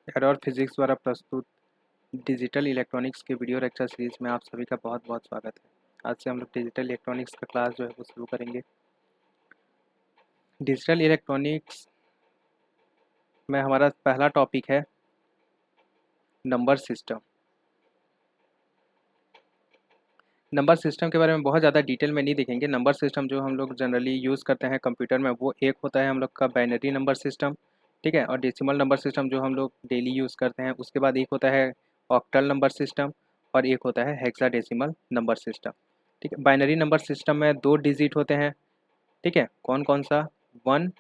Adore physics द्वारा प्रस्तुत digital electronics के वीडियो लेक्चर सीरीज में आप सभी का बहुत बहुत स्वागत है। आज से हम लोग डिजिटल इलेक्ट्रॉनिक्स का क्लास जो है वो शुरू करेंगे। डिजिटल इलेक्ट्रॉनिक्स में हमारा पहला टॉपिक है नंबर सिस्टम। नंबर सिस्टम के बारे में बहुत ज़्यादा डिटेल में नहीं देखेंगे। नंबर सिस्टम जो हम लोग जनरली यूज़ करते हैं कंप्यूटर में, वो एक होता है हम लोग का बाइनरी नंबर सिस्टम, ठीक है। और डेसिमल नंबर सिस्टम जो हम लोग डेली यूज़ करते हैं। उसके बाद एक होता है ऑक्टल नंबर सिस्टम और एक होता है हेक्साडेसिमल नंबर सिस्टम, ठीक है। बाइनरी नंबर सिस्टम में 2 डिजिट होते हैं, ठीक है। कौन कौन सा? 1,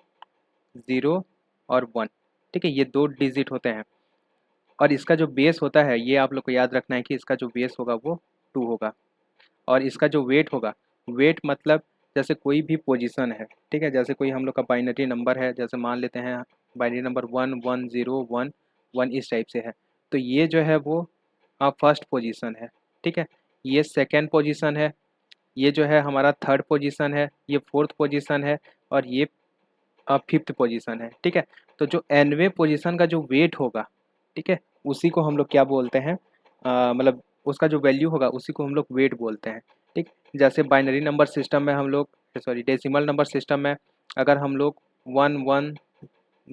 0 और 1, ठीक है। ये 2 डिजिट होते हैं और इसका जो बेस होता है, ये आप लोग को याद रखना है कि इसका जो बेस होगा वो 2 होगा। और इसका जो वेट होगा, वेट मतलब जैसे कोई भी पोजीशन है, ठीक है। जैसे कोई हम लोग का बाइनरी नंबर है, जैसे मान लेते हैं बाइनरी नंबर 1 1 0 1 1 इस टाइप से है, तो ये जो है वो फर्स्ट पोजीशन है, ठीक है। ये सेकेंड पोजीशन है, ये जो है हमारा थर्ड पोजीशन है, ये फोर्थ पोजीशन है और ये फिफ्थ पोजीशन है, ठीक है। तो जो एनवे पोजीशन का जो वेट होगा, ठीक है, उसी को हम लोग क्या बोलते हैं, मतलब उसका जो वैल्यू होगा उसी को हम लोग वेट बोलते हैं, ठीक। जैसे बाइनरी नंबर सिस्टम में हम लोग, सॉरी डेसिमल नंबर सिस्टम में अगर हम लोग 1 1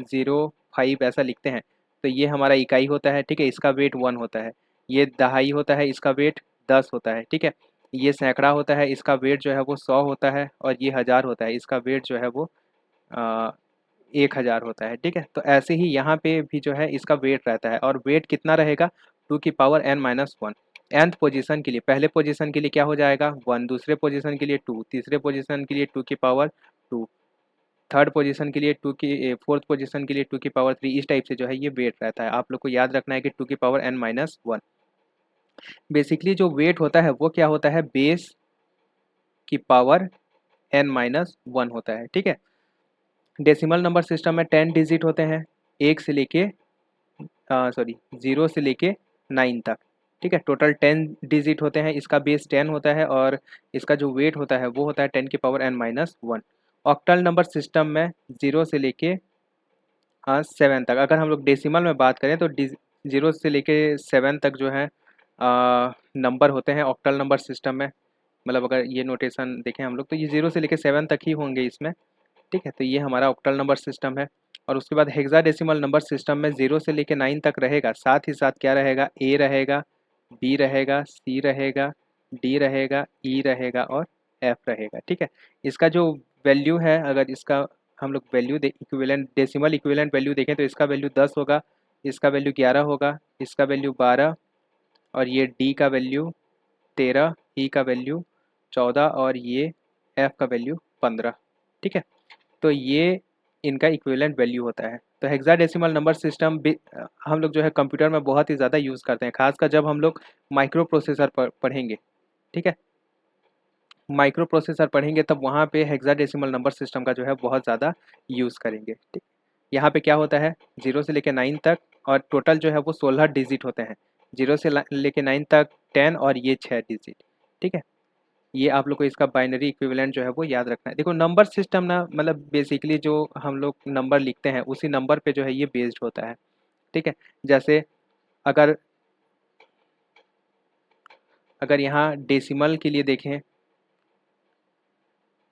0 5 ऐसा लिखते हैं, तो ये हमारा इकाई होता है, ठीक है। इसका वेट 1 होता है। ये दहाई होता है, इसका वेट 10 होता है, ठीक है। ये सैकड़ा होता है, इसका वेट जो है वो 100 होता है। और ये हज़ार होता है, इसका वेट जो है वो 1000 होता है, ठीक है। तो ऐसे ही यहाँ पे भी जो है इसका वेट रहता है और वेट कितना रहेगा? 2 की पावर n-1। nth पोजीशन के लिए, पहले पोजीशन के लिए क्या हो जाएगा? 1, दूसरे पोजीशन के लिए 2, तीसरे पोजीशन के लिए 2 की पावर 2, थर्ड पोजीशन के लिए 2 की, फोर्थ पोजीशन के लिए 2 की पावर 3। इस टाइप से जो है ये वेट रहता है। आप लोग को याद रखना है कि 2 की पावर n-1। बेसिकली जो वेट होता है वो क्या होता है? बेस की पावर n-1 होता है, ठीक है। डेसिमल नंबर सिस्टम में 10 डिजिट होते हैं, एक से लेके सॉरी 0 से लेके 9 तक, ठीक है। टोटल 10 डिजिट होते हैं, इसका बेस 10 होता है और इसका जो वेट होता है वो होता है 10 की power n-1। Octal number system में 0 से लेके 7 तक, अगर हम लोग डेसिमल में बात करें तो 0 से लेके 7 तक जो है नंबर होते हैं ऑक्टल नंबर सिस्टम में। मतलब अगर ये नोटेशन देखें हम लोग तो ये 0 से लेके 7 तक ही होंगे इसमें, ठीक है। तो ये हमारा ऑक्टल नंबर सिस्टम है। और उसके बाद हेक्साडेसिमल नंबर सिस्टम में 0 से लेके 9 तक रहेगा, साथ ही साथ क्या रहेगा? ए रहेगा, बी रहेगा, सी रहेगा, डी रहेगा, ई रहेगा और एफ रहेगा, ठीक है। इसका जो वैल्यू है, अगर इसका हम लोग value equivalent decimal equivalent value देखें तो इसका वैल्यू 10 होगा, इसका वैल्यू 11 होगा, इसका वैल्यू 12 और ये डी का वैल्यू 13, ई का वैल्यू 14 और ये एफ का वैल्यू 15, ठीक है। तो ये इनका इक्विवेलेंट वैल्यू होता है। तो हेक्साडेसिमल नंबर सिस्टम हम लोग जो है कंप्यूटर में बहुत ही ज़्यादा यूज़ करते हैं, खासकर जब हम लोग माइक्रो प्रोसेसर पर पढ़ेंगे, ठीक है। माइक्रो प्रोसेसर पढ़ेंगे तब वहाँ पे हेक्साडेसिमल नंबर सिस्टम का जो है बहुत ज़्यादा यूज़ करेंगे, ठीक। यहाँ पे क्या होता है? 0 से लेकर 9 तक और टोटल जो है वो 16 डिजिट होते हैं। 0 से लेकर 9 तक 10 और ये 6 डिजिट, ठीक है। ये आप लोग को इसका बाइनरी इक्विवेलेंट जो है वो याद रखना है। देखो नंबर सिस्टम ना, मतलब बेसिकली जो हम लोग नंबर लिखते हैं उसी नंबर पे जो है ये बेस्ड होता है, ठीक है। जैसे अगर अगर यहाँ डेसिमल के लिए देखें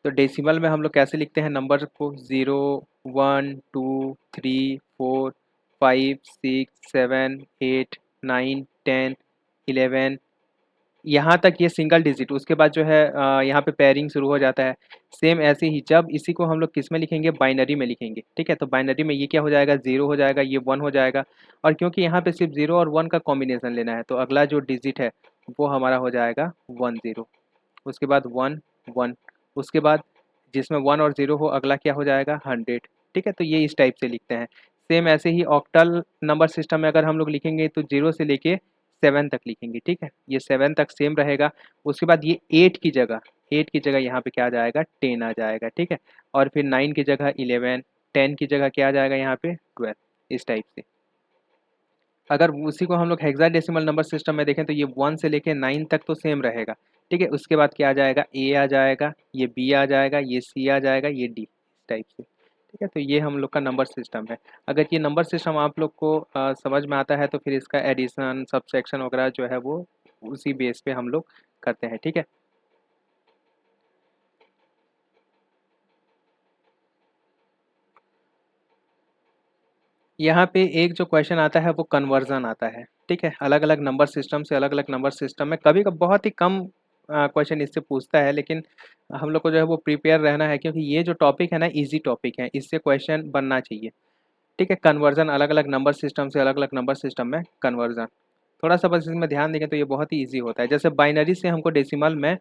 तो डेसिमल में हम लोग कैसे लिखते हैं नंबर को? 0 1 2 3 4 5 6 7 8 9 10 11, यहाँ तक ये सिंगल डिजिट। उसके बाद जो है यहाँ पे पेयरिंग शुरू हो जाता है। सेम ऐसे ही जब इसी को हम लोग किस में लिखेंगे? बाइनरी में लिखेंगे, ठीक है। तो बाइनरी में ये क्या हो जाएगा? 0 हो जाएगा, ये 1 हो जाएगा। और क्योंकि यहाँ पे सिर्फ 0 और 1 का कॉम्बिनेशन लेना है तो अगला जो डिजिट है वो हमारा हो जाएगा 1 0, उसके बाद 1 1, उसके बाद जिसमें 1 और 0 हो अगला क्या हो जाएगा? 100, ठीक है। तो ये इस टाइप से लिखते हैं। सेम ऐसे ही ऑक्टल नंबर सिस्टम में अगर हम लोग लिखेंगे तो 0 से लेके 7 तक लिखेंगे, ठीक है। ये 7 तक सेम रहेगा। उसके बाद ये 8 की जगह यहाँ पे क्या आ जाएगा? 10 आ जाएगा, ठीक है। और फिर 9 की जगह 11, 10 की जगह क्या आ जाएगा? यहाँ पे 12, इस टाइप से। अगर उसी को हम लोग हेक्साडेसिमल नंबर सिस्टम में देखें तो ये 1 से लेके 9 तक तो सेम रहेगा, ठीक है। उसके बाद क्या आ जाएगा? ए आ जाएगा, ये बी आ जाएगा, ये सी आ जाएगा, ये डी, इस टाइप से, ठीक है, तो ये हम लोग का नंबर सिस्टम है। अगर ये नंबर सिस्टम आप लोग को समझ में आता है तो फिर इसका एडिशन सबसेक्शन वगैरह जो है वो उसी बेस पे हम लोग करते हैं। ठीक है, यहाँ पे एक जो क्वेश्चन आता है वो कन्वर्जन आता है। ठीक है, अलग अलग नंबर सिस्टम से अलग अलग नंबर सिस्टम में कभी कभी बहुत ही कम क्वेश्चन इससे पूछता है, लेकिन हम लोग को जो है वो प्रिपेयर रहना है, क्योंकि ये जो टॉपिक है ना इजी टॉपिक है, इससे क्वेश्चन बनना चाहिए। ठीक है, कन्वर्जन अलग अलग नंबर सिस्टम से अलग अलग नंबर सिस्टम में कन्वर्जन, थोड़ा सा बस इसमें ध्यान देंगे तो ये बहुत ही ईजी होता है। जैसे बाइनरी से हमको डेसिमल में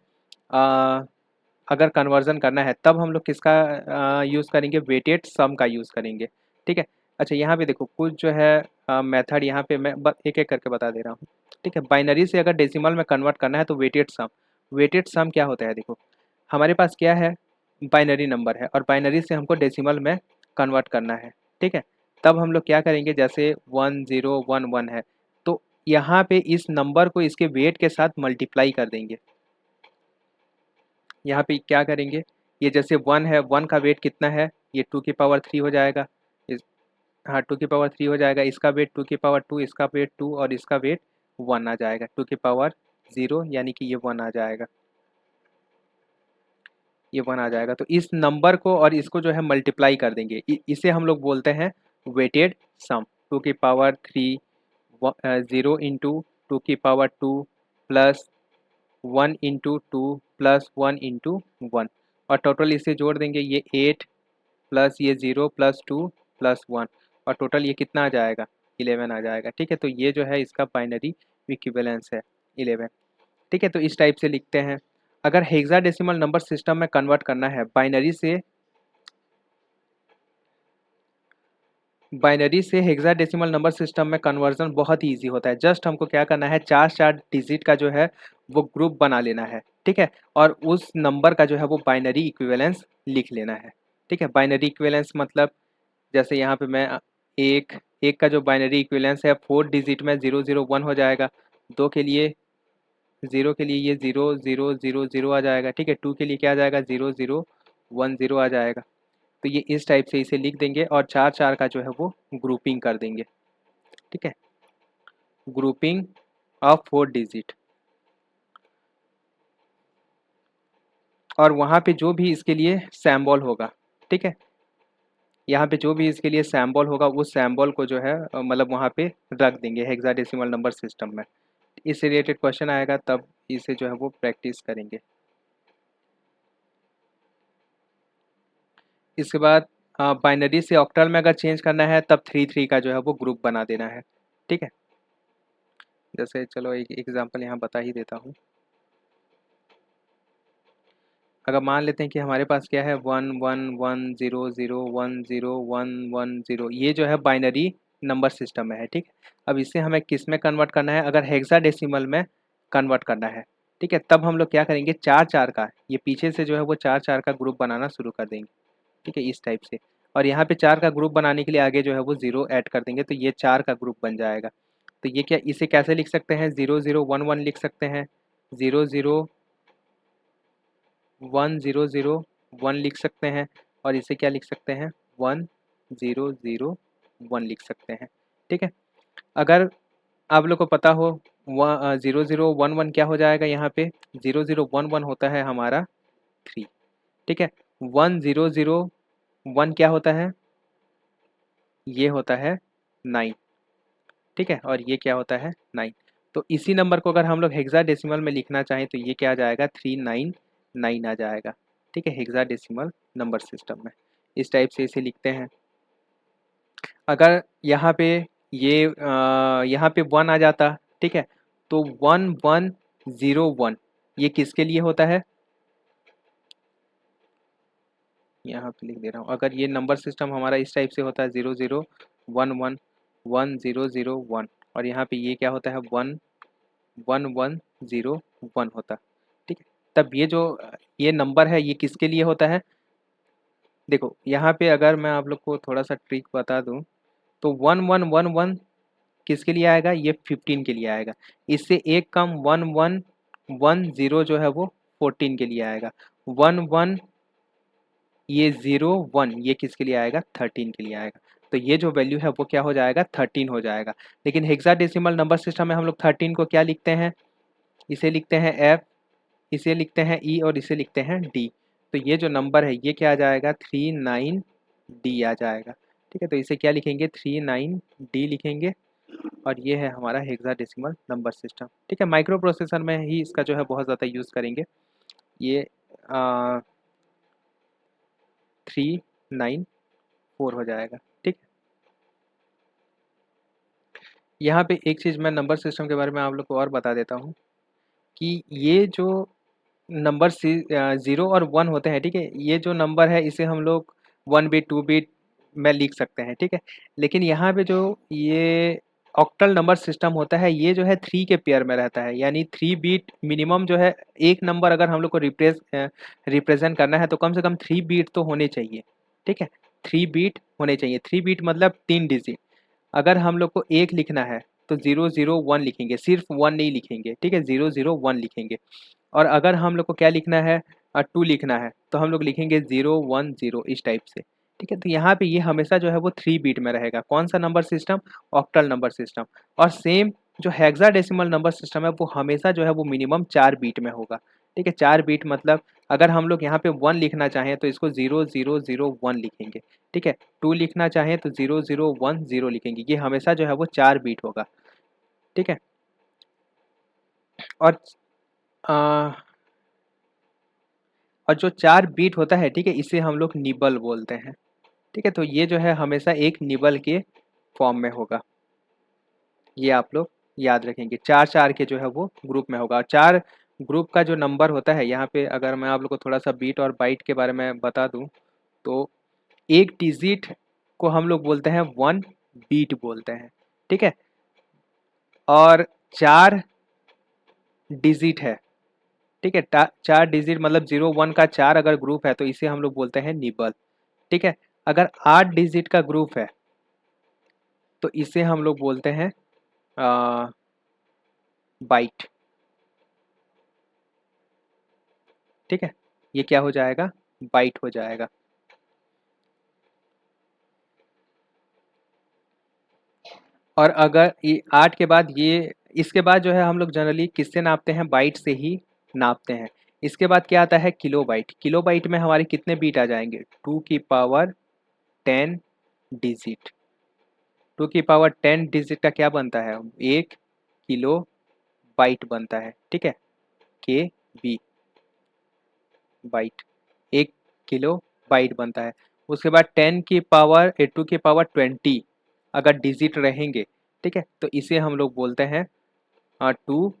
अगर कन्वर्जन करना है तब हम लोग किसका यूज़ करेंगे, वेटेड सम का यूज़ करेंगे। ठीक है, अच्छा यहाँ पे देखो कुछ जो है मेथड यहाँ पे मैं एक एक करके बता दे रहा हूँ। ठीक है, बाइनरी से अगर डेसिमल में कन्वर्ट करना है तो वेटेड सम क्या होता है, देखो हमारे पास क्या है, बाइनरी नंबर है और बाइनरी से हमको डेसिमल में कन्वर्ट करना है। ठीक है, तब हम लोग क्या करेंगे, जैसे 1011 है तो यहाँ पे इस नंबर को इसके वेट के साथ मल्टीप्लाई कर देंगे। यहाँ पे क्या करेंगे, ये जैसे 1 है, 1 का वेट कितना है, ये 2 की पावर 3 हो जाएगा। इस हाँ 2 की पावर 3 हो जाएगा, इसका वेट 2 की पावर 2, इसका वेट 2 और इसका वेट 1 आ जाएगा। 2 की पावर 0 यानी कि ये 1 आ जाएगा, ये 1 आ जाएगा। तो इस नंबर को और इसको जो है मल्टीप्लाई कर देंगे, इसे हम लोग बोलते हैं वेटेड सम। 2 की पावर 3 0 इंटू 2 की power 2 plus 1 into 2 plus 1 into 1, और टोटल इसे जोड़ देंगे, ये 8 प्लस ये 0 प्लस 2 प्लस 1, और टोटल ये कितना आ जाएगा, 11 आ जाएगा। ठीक है, तो ये जो है इसका बाइनरी इक्विवेलेंस है 11। ठीक है, तो इस टाइप से लिखते हैं। अगर हेक्साडेसिमल नंबर सिस्टम में कन्वर्ट करना है बाइनरी से हेक्साडेसिमल नंबर सिस्टम में कन्वर्जन बहुत ही ईजी होता है। जस्ट हमको क्या करना है, चार चार डिजिट का जो है वो ग्रुप बना लेना है। ठीक है, और उस नंबर का जो है वो बाइनरी इक्विवेलेंस लिख लेना है। ठीक है, बाइनरी इक्विवेलेंस मतलब जैसे यहाँ पे मैं एक एक का जो बाइनरी इक्विवेलेंस है 4 डिजिट में 001 हो जाएगा। 2 के लिए 0 के लिए ये 0000 आ जाएगा। ठीक है, 2 के लिए क्या आ जाएगा, 0010 आ जाएगा। तो ये इस टाइप से इसे लिख देंगे और चार चार का जो है वो ग्रुपिंग कर देंगे। ठीक है, ग्रुपिंग ऑफ 4 डिजिट, और वहाँ पे जो भी इसके लिए सैम्बल होगा। ठीक है, यहाँ पे जो भी इसके लिए सैम्बल होगा उस सैम्बल को जो है मतलब वहाँ पे रख देंगे हेक्साडेसिमल नंबर सिस्टम में। इससे रिलेटेड क्वेश्चन आएगा तब इसे जो है वो प्रैक्टिस करेंगे। इसके बाद बाइनरी से ऑक्टल में अगर चेंज करना है तब 3 का जो है वो ग्रुप बना देना है। ठीक है, जैसे चलो एक एग्जांपल यहाँ बता ही देता हूँ। अगर मान लेते हैं कि हमारे पास क्या है 11100101 ये जो है बाइनरी नंबर सिस्टम में है। ठीक है, अब इसे हमें किस में कन्वर्ट करना है, अगर हेक्साडेसिमल में कन्वर्ट करना है। ठीक है, तब हम लोग क्या करेंगे, चार चार का ये पीछे से जो है वो चार चार का ग्रुप बनाना शुरू कर देंगे। ठीक है, इस टाइप से, और यहाँ पे चार का ग्रुप बनाने के लिए आगे जो है वो 0 ऐड कर देंगे तो ये चार का ग्रुप बन जाएगा। तो ये क्या, इसे कैसे लिख सकते हैं, 0011 लिख सकते हैं, 00101 लिख सकते हैं, और इसे क्या लिख सकते हैं, 1001 लिख सकते हैं। ठीक है, अगर आप लोग को पता हो 0011 क्या हो जाएगा, यहाँ पे 0011 होता है हमारा 3। ठीक है, 1001 क्या होता है, ये होता है 9। ठीक है, और ये क्या होता है 9। तो इसी नंबर को अगर हम लोग हेक्साडेसिमल में लिखना चाहें तो ये क्या आ जाएगा, 399 आ जाएगा। ठीक है, हेक्साडेसिमल नंबर सिस्टम में इस टाइप से इसे लिखते हैं। अगर यहाँ पे ये यहाँ पे 1 आ जाता, ठीक है, तो 1101 ये किसके लिए होता है, यहाँ पे लिख दे रहा हूँ। अगर ये नंबर सिस्टम हमारा इस टाइप से होता है 00111001, और यहाँ पे ये क्या होता है 1101 होता। ठीक है, तब ये जो ये नंबर है ये किसके लिए होता है, देखो यहाँ पे अगर मैं आप लोग को थोड़ा सा ट्रिक बता दूँ तो 1111 किसके लिए आएगा, ये 15 के लिए आएगा। इससे एक कम 1110 जो है वो 14 के लिए आएगा। 11 ये 0 1 ये किसके लिए आएगा, 13 के लिए आएगा। तो ये जो वैल्यू है वो क्या हो जाएगा, 13 हो जाएगा। लेकिन हेक्साडेसिमल नंबर सिस्टम में हम लोग 13 को क्या लिखते हैं, इसे लिखते हैं एफ, इसे लिखते हैं ई और इसे लिखते हैं डी। तो ये जो नंबर है ये क्या आ जाएगा, 39 डी आ जाएगा। ठीक है, तो इसे क्या लिखेंगे, 39 डी लिखेंगे। और ये है हमारा हेक्साडेसिमल नंबर सिस्टम। ठीक है, माइक्रो प्रोसेसर में ही इसका जो है बहुत ज़्यादा यूज़ करेंगे। ये 394 हो जाएगा। ठीक, यहाँ पे एक चीज़ मैं नंबर सिस्टम के बारे में आप लोग को और बता देता हूँ कि ये जो नंबर 0 और 1 होते हैं, ठीक है, ये जो नंबर है इसे हम लोग 1 बिट 2 बिट में लिख सकते हैं। ठीक है, लेकिन यहाँ पे जो ये ऑक्टल नंबर सिस्टम होता है ये जो है 3 के पेयर में रहता है, यानी 3 बिट मिनिमम जो है, एक नंबर अगर हम लोग को रिप्रेजेंट करना है तो कम से कम 3 बिट तो होने चाहिए। ठीक है, 3 बिट होने चाहिए। 3 बिट मतलब 3 डिजिट। अगर हम लोग को एक लिखना है तो 001 लिखेंगे, सिर्फ 1 नहीं लिखेंगे। ठीक है, 001 लिखेंगे। और अगर हम लोग को क्या लिखना है, 2 लिखना है तो हम लोग लिखेंगे 010 इस टाइप से। ठीक है, तो यहाँ पे ये हमेशा जो है वो 3 बीट में रहेगा। कौन सा number system, octal number system. और सेम जो हेक्साडेसिमल नंबर सिस्टम है वो हमेशा जो है वो मिनिमम 4 बीट में होगा। ठीक है, 4 बीट मतलब अगर हम लोग यहाँ पे 1 लिखना चाहें तो इसको 0001 लिखेंगे। ठीक है, 2 लिखना चाहें तो 0010 लिखेंगे। ये हमेशा जो है वो 4 बीट होगा। ठीक है, और आ, और जो 4 बीट होता है, ठीक है, इसे हम लोग निबल बोलते हैं। ठीक है, तो ये जो है हमेशा एक निबल के फॉर्म में होगा। ये आप लोग याद रखेंगे, 4 4 के जो है वो ग्रुप में होगा। और 4 ग्रुप का जो नंबर होता है, यहाँ पे अगर मैं आप लोग को थोड़ा सा बीट और बाइट के बारे में बता दूं तो एक डिजिट को हम लोग बोलते हैं 1 बीट बोलते हैं। ठीक है, और 4 डिजिट है। ठीक है, 4 डिजिट मतलब 0 1 का 4 अगर ग्रुप है तो इसे हम लोग बोलते हैं निबल। ठीक है, अगर 8 डिजिट का ग्रुप है तो इसे हम लोग बोलते हैं बाइट। ठीक है, ये क्या हो जाएगा, बाइट हो जाएगा। और अगर ये 8 के बाद ये, इसके बाद जो है हम लोग जनरली किससे नापते हैं, बाइट से ही नापते हैं। इसके बाद क्या आता है, किलो बाइट। किलो बाइट में हमारे कितने बीट आ जाएंगे, 2 की पावर 10 डिजिट। 2 की पावर 10 डिजिट का क्या बनता है, 1 किलो बाइट बनता है। ठीक है, के बी बाइट, 1 किलो बाइट बनता है। उसके बाद 10 की पावर 2 की पावर 20 अगर डिजिट रहेंगे, ठीक है, तो इसे हम लोग बोलते हैं 2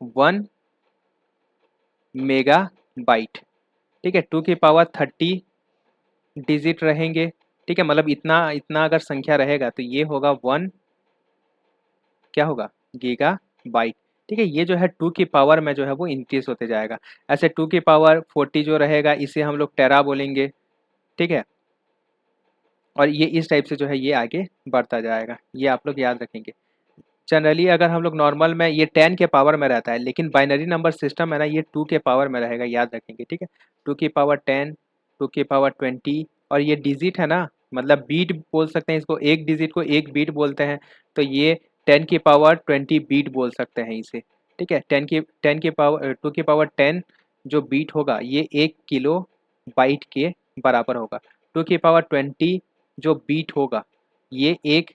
1 मेगा बाइट। ठीक है, 2 की पावर 30 डिजिट रहेंगे। ठीक है, मतलब इतना इतना अगर संख्या रहेगा तो ये होगा 1 क्या होगा, गीगा बाइट। ठीक है, ये जो है 2 की पावर में जो है वो इंक्रीज होते जाएगा। ऐसे 2 की पावर 40 जो रहेगा इसे हम लोग टेरा बोलेंगे। ठीक है, और ये इस टाइप से जो है ये आगे बढ़ता जाएगा, ये आप लोग याद रखेंगे। जनरली अगर हम लोग नॉर्मल में ये 10 के पावर में रहता है, लेकिन बाइनरी नंबर सिस्टम है ना, ये 2 के पावर में रहेगा, याद रखेंगे। ठीक है, 2 की पावर 10, 2 की पावर 20। और ये डिजिट है ना, मतलब बीट बोल सकते हैं इसको, एक डिजिट को एक बीट बोलते हैं। तो ये 10 की पावर 20 बीट बोल सकते हैं इसे। ठीक है, 10 की पावर 2 की पावर 10 जो बीट होगा ये 1 किलो बाइट के बराबर होगा। 2 की पावर 20 जो बीट होगा ये 1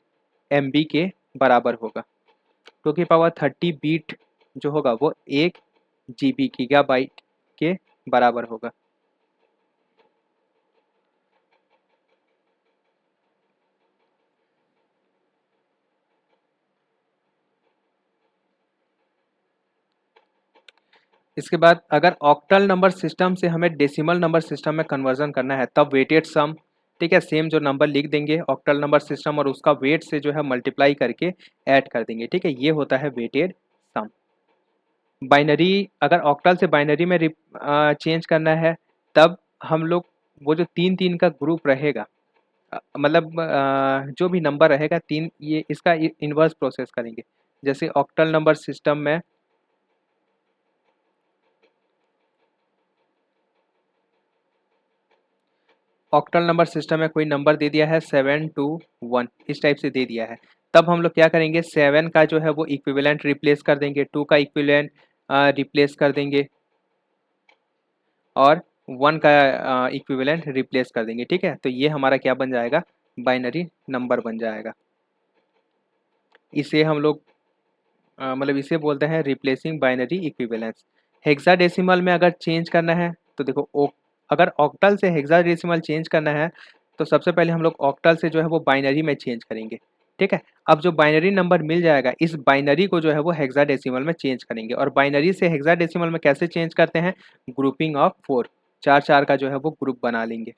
MB के बराबर होगा। 2 की पावर 30 बीट जो होगा वो 1 GB गीगाबाइट के बराबर होगा। इसके बाद अगर ऑक्टल नंबर सिस्टम से हमें डेसिमल नंबर सिस्टम में कन्वर्जन करना है तब वेटेड सम, ठीक है, सेम जो नंबर लिख देंगे ऑक्टल नंबर सिस्टम और उसका वेट से जो है मल्टीप्लाई करके ऐड कर देंगे। ठीक है, ये होता है वेटेड सम। बाइनरी अगर ऑक्टल से बाइनरी में चेंज करना है तब हम लोग वो जो 3 3 का ग्रुप रहेगा, मतलब जो भी नंबर रहेगा 3, ये इसका इन्वर्स प्रोसेस करेंगे। जैसे ऑक्टल नंबर सिस्टम में ऑक्टल नंबर सिस्टम में कोई नंबर दे दिया है 721 इस टाइप से दे दिया है, तब हम लोग क्या करेंगे 7 का जो है वो इक्विवेलेंट रिप्लेस कर देंगे, 2 का इक्विवेलेंट रिप्लेस कर देंगे और 1 का इक्विवेलेंट रिप्लेस कर देंगे। ठीक है, तो ये हमारा क्या बन जाएगा, बाइनरी नंबर बन जाएगा। इसे हम लोग मतलब इसे बोलते हैं रिप्लेसिंग बाइनरी इक्विवेलेंस। हेक्साडेसिमल में अगर चेंज करना है तो देखो अगर ऑक्टल से हेक्साडेसिमल चेंज करना है तो सबसे पहले हम लोग ऑक्टल से जो है वो बाइनरी में चेंज करेंगे। ठीक है, अब जो बाइनरी नंबर मिल जाएगा इस बाइनरी को जो है वो हेक्साडेसिमल में चेंज करेंगे, और बाइनरी से हेक्साडेसिमल में कैसे चेंज करते हैं, ग्रुपिंग ऑफ 4, 4 का जो है वो ग्रुप बना लेंगे।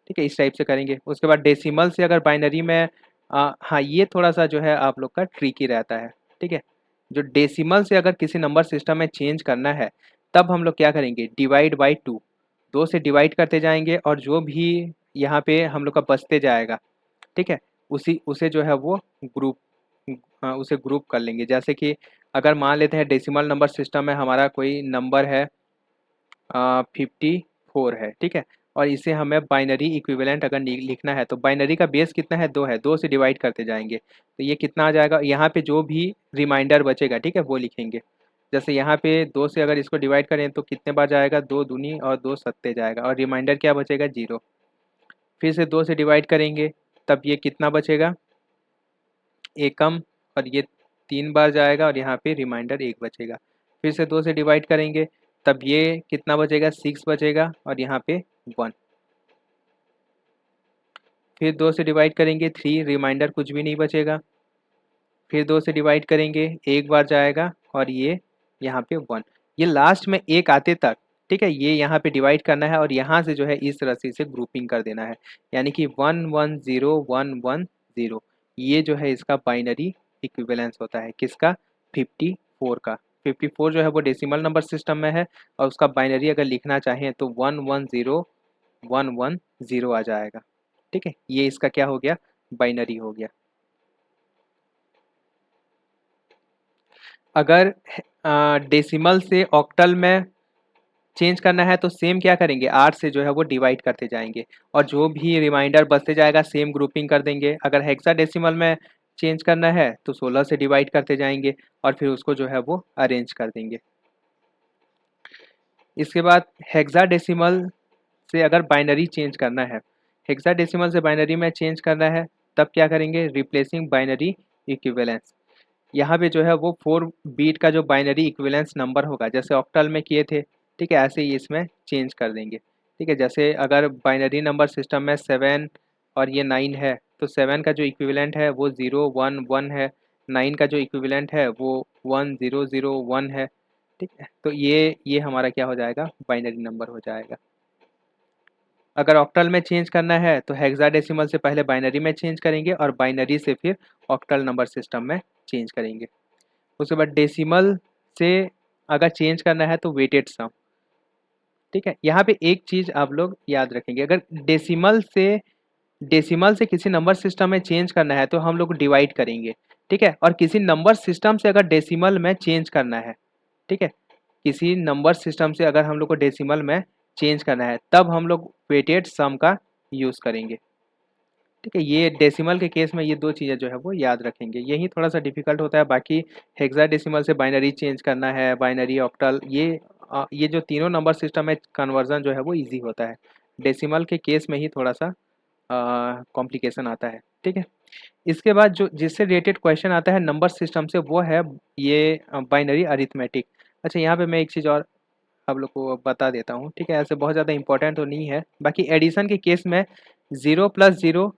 ठीक है, इस टाइप से करेंगे। उसके बाद डेसिमल से अगर बाइनरी में हाँ ये थोड़ा सा जो है आप लोग का ट्रिकी रहता है। ठीक है, जो डेसिमल से अगर किसी नंबर सिस्टम में चेंज करना है तब हम लोग क्या करेंगे, डिवाइड बाई 2, 2 से डिवाइड करते जाएंगे और जो भी यहाँ पे हम लोग का बचते जाएगा, ठीक है, उसे जो है वो ग्रुप उसे ग्रुप कर लेंगे। जैसे कि अगर मान लेते हैं डेसिमल नंबर सिस्टम में हमारा कोई नंबर है 54 है। ठीक है, और इसे हमें बाइनरी इक्विवेलेंट अगर लिखना है तो बाइनरी का बेस कितना है, 2 है, 2 से डिवाइड करते जाएंगे तो ये कितना आ जाएगा, यहाँ पे जो भी रिमाइंडर बचेगा ठीक है वो लिखेंगे। जैसे यहाँ पे 2 से अगर इसको डिवाइड करें तो कितने बार जाएगा, 2 दूनी और 2 सत्ते जाएगा और रिमाइंडर क्या बचेगा, 0। फिर से 2 से डिवाइड करेंगे तब ये कितना बचेगा, एकम, और ये 3 बार जाएगा और यहाँ पे रिमाइंडर 1 बचेगा। फिर से 2 से डिवाइड करेंगे तब ये कितना बचेगा, 6 बचेगा और यहाँ पे 1। फिर 2 से डिवाइड करेंगे 3, रिमाइंडर कुछ भी नहीं बचेगा। फिर 2 से डिवाइड करेंगे 1 बार जाएगा और ये यहाँ पे 1। ये लास्ट में 1 आते तक, ठीक है, ये यहाँ पे डिवाइड करना है और यहाँ से जो है इस रस्सी से ग्रुपिंग कर देना है, यानी कि 1 1 0 1 1 0। ये जो है इसका बाइनरी इक्विवेलेंस होता है, किसका, 54 का। 54 जो है वो डेसिमल नंबर सिस्टम में है और उसका बाइनरी अगर लिखना चाहें तो 1 1 0 1 1 0 आ जाएगा। ठीक है, ये इसका क्या हो गया, बाइनरी हो गया। अगर डेसिमल से ऑक्टल में चेंज करना है तो सेम क्या करेंगे, 8 से जो है वो डिवाइड करते जाएंगे और जो भी रिमाइंडर बचते जाएगा सेम ग्रुपिंग कर देंगे। अगर हेक्साडेसिमल में चेंज करना है तो 16 से डिवाइड करते जाएंगे और फिर उसको जो है वो अरेंज कर देंगे। इसके बाद हेक्साडेसिमल से अगर बाइनरी चेंज करना है, हेक्साडेसिमल से बाइनरी में चेंज करना है तब क्या करेंगे, रिप्लेसिंग बाइनरी इक्विवेलेंस। यहाँ पे जो है वो 4 बीट का जो बाइनरी इक्विवेलेंस नंबर होगा जैसे ऑक्टल में किए थे, ठीक है, ऐसे ही इसमें चेंज कर देंगे। ठीक है, जैसे अगर बाइनरी नंबर सिस्टम में 7 और ये 9 है तो 7 का जो इक्विवेलेंट है वो 0 1 1 है, 9 का जो इक्विवेलेंट है वो 1 0 0 1 है। ठीक है, तो ये हमारा क्या हो जाएगा, बाइनरी नंबर हो जाएगा। अगर ऑक्टल में चेंज करना है तो हेक्साडेसिमल से पहले बाइनरी में चेंज करेंगे और बाइनरी से फिर ऑक्टल नंबर सिस्टम में चेंज करेंगे। उसके बाद डेसिमल से अगर चेंज करना है तो वेटेड सम। ठीक है, यहाँ पे एक चीज़ आप लोग याद रखेंगे, अगर डेसिमल से किसी नंबर सिस्टम में चेंज करना है तो हम लोग डिवाइड करेंगे। ठीक है, और किसी नंबर सिस्टम से अगर डेसिमल में चेंज करना है, ठीक है, किसी नंबर सिस्टम से अगर हम लोग को डेसिमल में चेंज करना है तब हम लोग वेटेड सम का यूज़ करेंगे। ठीक है, ये डेसिमल के केस में ये 2 चीज़ें जो है वो याद रखेंगे, यही थोड़ा सा डिफिकल्ट होता है। बाकी हेक्साडेसिमल से बाइनरी चेंज करना है, बाइनरी ऑक्टल, ये जो तीनों नंबर सिस्टम में कन्वर्जन जो है वो इजी होता है। डेसिमल के केस में ही थोड़ा सा कॉम्प्लिकेशन आता है। ठीक है, इसके बाद जो जिससे रिलेटेड क्वेश्चन आता है नंबर सिस्टम से वो है ये बाइनरी अरिथमेटिक। अच्छा, यहाँ पे मैं एक चीज़ और आप लोग को बता देता हूँ। ठीक है, ऐसे बहुत ज़्यादा इंपॉर्टेंट तो नहीं है। बाकी एडिशन के केस में 0 प्लस 0,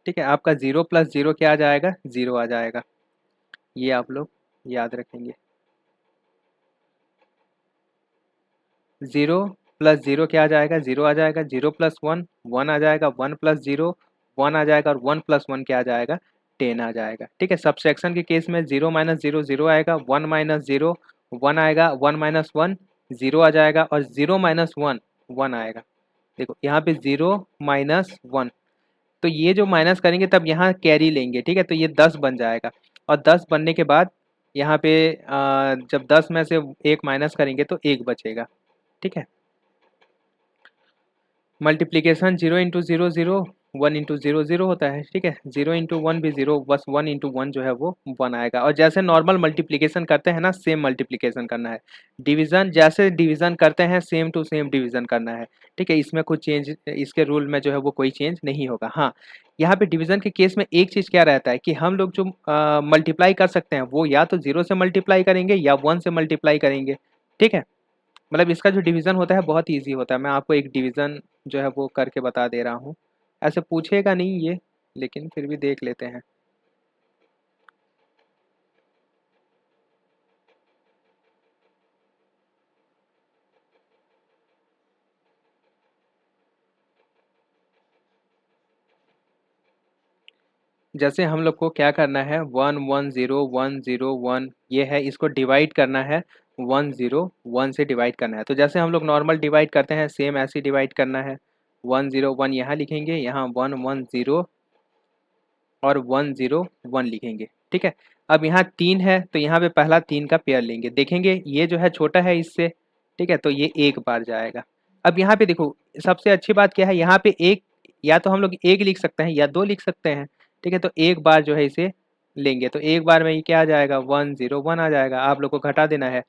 ठीक है, आपका 0 प्लस 0 क्या आ जाएगा, 0 आ जाएगा। ये आप लोग याद रखेंगे। 0 प्लस 0 क्या आ जाएगा, 0 आ जाएगा। 0 प्लस 1 1 आ जाएगा। 1 प्लस 0 1 आ जाएगा और 1 प्लस 1 क्या आ जाएगा, 10 आ जाएगा। ठीक है, सब्सट्रैक्शन के केस में 0 माइनस 0 0 आएगा, 1 माइनस 0 1 आएगा, 1 माइनस 1 0 आ जाएगा और 0 माइनस 1 1 आएगा। देखो यहाँ पे 0 माइनस 1, तो ये जो माइनस करेंगे तब यहाँ कैरी लेंगे। ठीक है, तो ये 10 बन जाएगा और 10 बनने के बाद यहाँ पे जब 10 में से 1 माइनस करेंगे तो 1 बचेगा। ठीक है, मल्टीप्लीकेशन 0 इंटू 0 0, 1 इंटू 0 0 होता है, ठीक है। 0 इंटू 1 भी 0, बस 1 इंटू 1 जो है वो 1 आएगा। और जैसे नॉर्मल मल्टीप्लीकेशन करते हैं ना, सेम मल्टीप्लीकेशन करना है। डिवीजन जैसे डिवीजन करते हैं सेम टू सेम डिवीजन करना है, ठीक है। इसमें कुछ चेंज, इसके रूल में जो है वो कोई चेंज नहीं होगा। हाँ, यहाँ पे डिवीजन के केस में एक चीज़ क्या रहता है कि हम लोग जो मल्टीप्लाई कर सकते हैं वो या तो 0 से मल्टीप्लाई करेंगे या 1 से मल्टीप्लाई करेंगे, ठीक है। मतलब इसका जो डिवीज़न होता है बहुत ईजी होता है। मैं आपको एक डिवीज़न जो है वो करके बता दे रहा हूँ। ऐसे पूछेगा नहीं ये, लेकिन फिर भी देख लेते हैं। जैसे हम लोग को क्या करना है, 1 1 0 1 0 1 ये है, इसको डिवाइड करना है 1 0 1 से डिवाइड करना है। तो जैसे हम लोग नॉर्मल डिवाइड करते हैं सेम ऐसे डिवाइड करना है। 1 0 1 यहाँ लिखेंगे, यहाँ 1 1 0 और 1 0 1 लिखेंगे, ठीक है। अब यहाँ 3 है तो यहाँ पे पहला 3 का पेयर लेंगे, देखेंगे ये जो है छोटा है इससे, ठीक है, तो ये एक बार जाएगा। अब यहाँ पे देखो, सबसे अच्छी बात क्या है, यहाँ पे एक, या तो हम लोग एक लिख सकते हैं या दो लिख सकते हैं, ठीक है। तो एक बार जो है इसे लेंगे तो एक बार में ये क्या आ जाएगा, 1 0 1 आ जाएगा। आप लोग को घटा देना है,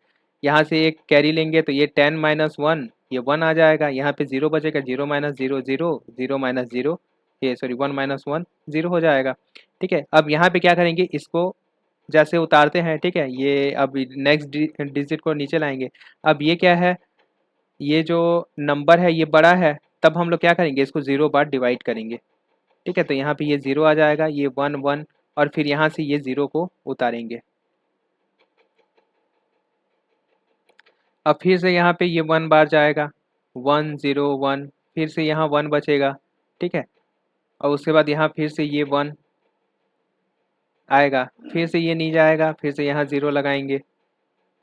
यहाँ से एक कैरी लेंगे तो ये 10 माइनस 1, ये 1 आ जाएगा। यहाँ पे 0 बचेगा, 0 माइनस 0 0, 0 माइनस 0, ये सॉरी 1 माइनस 1 0 हो जाएगा, ठीक है। अब यहाँ पे क्या करेंगे, इसको जैसे उतारते हैं, ठीक है। ये अब नेक्स्ट डिजिट को नीचे लाएंगे। अब ये क्या है, ये जो नंबर है ये बड़ा है, तब हम लोग क्या करेंगे, इसको 0 बार डिवाइड करेंगे, ठीक है। तो यहाँ पे ये 0 आ जाएगा, ये 1 1, और फिर यहाँ से ये 0 को उतारेंगे। अब फिर से यहाँ पे ये 1 बार जाएगा, 1 0 1, फिर से यहाँ 1 बचेगा, ठीक है। और उसके बाद यहाँ फिर से ये 1 आएगा, फिर से ये नहीं जाएगा, फिर से यहाँ 0 लगाएंगे,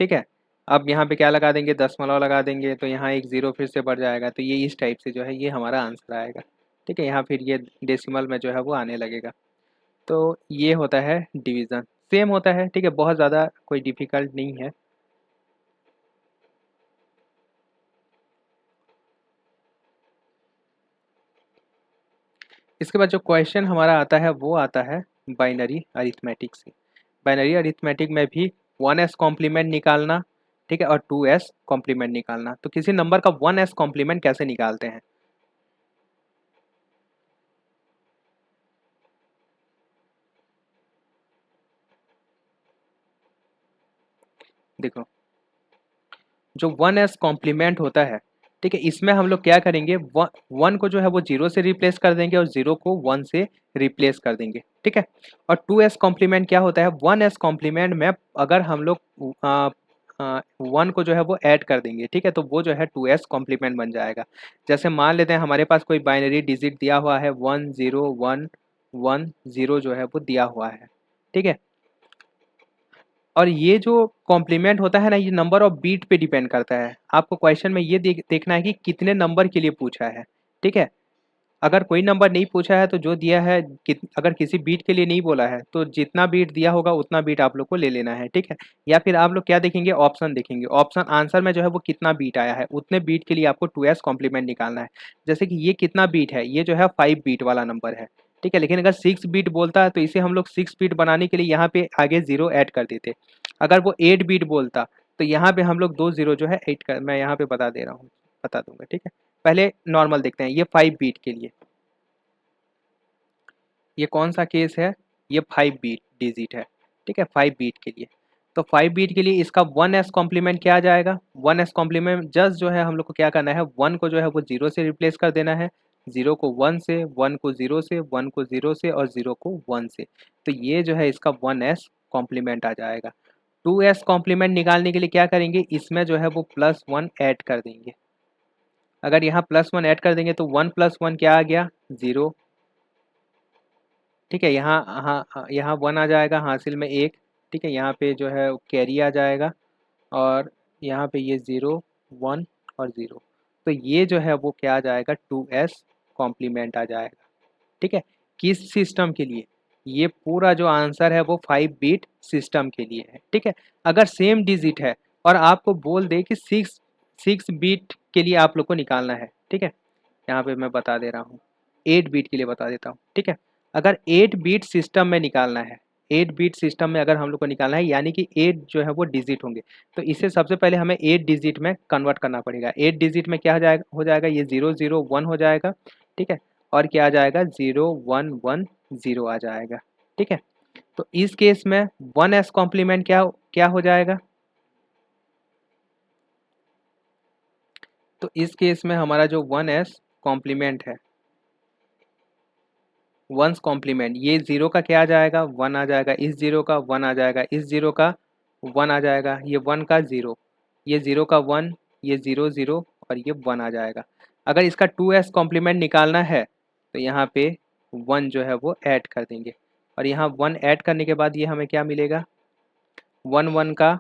ठीक है। अब यहाँ पे क्या लगा देंगे, दशमलव लगा देंगे, तो यहाँ एक 0 फिर से बढ़ जाएगा। तो ये इस टाइप से जो है ये हमारा आंसर आएगा, ठीक है। यहाँ फिर ये डेसिमल में जो है वो आने लगेगा। तो ये होता है डिवीज़न, सेम होता है, ठीक है, बहुत ज़्यादा कोई डिफ़िकल्ट नहीं है। इसके बाद जो क्वेश्चन हमारा आता है वो आता है बाइनरी अरिथमेटिक से। बाइनरी अरिथमेटिक में भी 1s कॉम्प्लीमेंट निकालना, ठीक है, और 2s कॉम्प्लीमेंट निकालना। तो किसी नंबर का 1s कॉम्प्लीमेंट कैसे निकालते हैं, देखो। जो 1s कॉम्प्लीमेंट होता है, ठीक है, इसमें हम लोग क्या करेंगे, 1 को जो है वो 0 से रिप्लेस कर देंगे और 0 को 1 से रिप्लेस कर देंगे, ठीक है। और 2s कॉम्प्लीमेंट क्या होता है, 1s कॉम्प्लीमेंट में अगर हम लोग 1 को जो है वो ऐड कर देंगे, ठीक है, तो वो जो है 2s कॉम्प्लीमेंट बन जाएगा। जैसे मान लेते हैं हमारे पास कोई बाइनरी डिजिट दिया हुआ है 1 0 1 1 0 जो है वो दिया हुआ है, ठीक है। और ये जो कॉम्प्लीमेंट होता है ना, ये नंबर ऑफ बीट पे डिपेंड करता है। आपको क्वेश्चन में ये देखना है कि कितने नंबर के लिए पूछा है, ठीक है। अगर कोई नंबर नहीं पूछा है तो जो दिया है अगर किसी बीट के लिए नहीं बोला है तो जितना बीट दिया होगा उतना बीट आप लोग को ले लेना है, ठीक है। या फिर आप लोग क्या देखेंगे, ऑप्शन देखेंगे, ऑप्शन आंसर में जो है वो कितना बीट आया है उतने बीट के लिए आपको 2s कॉम्प्लीमेंट निकालना है। जैसे कि ये कितना बीट है, ये जो है 5 बीट वाला नंबर है, ठीक है। लेकिन अगर 6 बीट बोलता है तो इसे हम लोग 6 बीट बनाने के लिए यहाँ पे आगे 0 ऐड कर देते। अगर वो 8 बीट बोलता तो यहाँ पे हम लोग 2 0 जो है 8 कर, मैं यहाँ पे बता दे रहा हूँ, बता दूंगा, ठीक है। पहले नॉर्मल देखते हैं, ये 5 बीट के लिए, ये कौन सा केस है, ये 5 बीट डिजिट है, ठीक है, 5 बीट के लिए। तो 5 बीट के लिए इसका 1s कॉम्प्लीमेंट क्या आ जाएगा, 1s कॉम्प्लीमेंट जस्ट जो है हम लोग को क्या करना है, 1 को जो है वो 0 से रिप्लेस कर देना है, 0 को 1 से, 1 को 0 से, 1 को 0 से और 0 को 1 से। तो ये जो है इसका 1s कॉम्प्लीमेंट आ जाएगा। 2s कॉम्प्लीमेंट निकालने के लिए क्या करेंगे, इसमें जो है वो +1 ऐड कर देंगे। अगर यहाँ +1 ऐड कर देंगे तो 1 + 1 क्या आ गया, 0, ठीक है। यहाँ हाँ, यहाँ 1 आ जाएगा हासिल में 1, ठीक है। यहाँ पे जो है कैरी आ जाएगा और यहाँ पे ये 0 1 और 0। तो ये जो है वो क्या आ जाएगा, 2s कॉम्प्लीमेंट आ जाएगा, ठीक है। किस सिस्टम के लिए, ये पूरा जो आंसर है वो 5 बीट सिस्टम के लिए है, ठीक है। अगर सेम डिजिट है और आपको बोल दे कि 6 बीट के लिए आप लोग को निकालना है, ठीक है, यहाँ पे मैं बता दे रहा हूँ, 8 बीट के लिए बता देता हूँ, ठीक है। अगर 8 बीट सिस्टम में निकालना है, 8 बीट सिस्टम में अगर हम लोग को निकालना है, यानी कि 8 जो है वो डिजिट होंगे, तो इसे सबसे पहले हमें 8 डिजिट में कन्वर्ट करना पड़ेगा। 8 डिजिट में क्या हो जाएगा, ये 001 हो जाएगा, ठीक है, और क्या आ जाएगा 0110 आ जाएगा, ठीक है। तो इस केस में 1s कॉम्प्लीमेंट क्या क्या हो जाएगा, तो इस केस में हमारा जो 1s कॉम्प्लीमेंट है, वंस कॉम्प्लीमेंट, ये जीरो का क्या आ जाएगा, 1 आ जाएगा, इस जीरो का 1 आ जाएगा, इस जीरो का 1 आ जाएगा, ये 1 का 0, ये 0 का 1, ये 0 0 और ये 1 आ जाएगा। अगर इसका 2s कॉम्प्लीमेंट निकालना है तो यहाँ पे 1 जो है वो ऐड कर देंगे, और यहाँ 1 ऐड करने के बाद ये हमें क्या मिलेगा, 1 1 का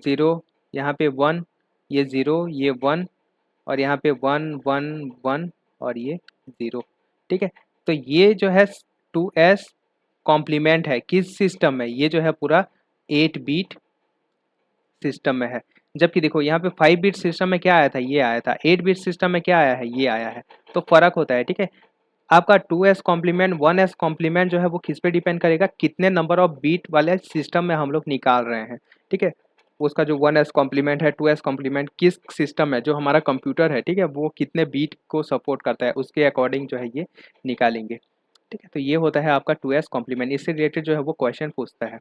0, यहाँ पे 1, ये 0, ये 1, और यहाँ पे 1 1 1 और ये 0, ठीक है। तो ये जो है 2s कॉम्प्लीमेंट है किस सिस्टम में, ये जो है पूरा 8 बीट सिस्टम में है। जबकि देखो यहाँ पे 5 बीट सिस्टम में क्या आया था, ये आया था, 8 बीट सिस्टम में क्या आया है, ये आया है, तो फर्क होता है, ठीक है। आपका 2s कॉम्प्लीमेंट 1s कॉम्प्लीमेंट जो है वो किस पे डिपेंड करेगा, कितने नंबर ऑफ बीट वाले सिस्टम में हम लोग निकाल रहे हैं, ठीक है। उसका जो 1s कॉम्प्लीमेंट है, 2s कॉम्प्लीमेंट किस सिस्टम है, जो हमारा कंप्यूटर है, ठीक है, वो कितने बीट को सपोर्ट करता है, उसके अकॉर्डिंग जो है ये निकालेंगे, ठीक है। तो ये होता है आपका 2s कॉम्प्लीमेंट, इससे रिलेटेड जो है वो क्वेश्चन पूछता है।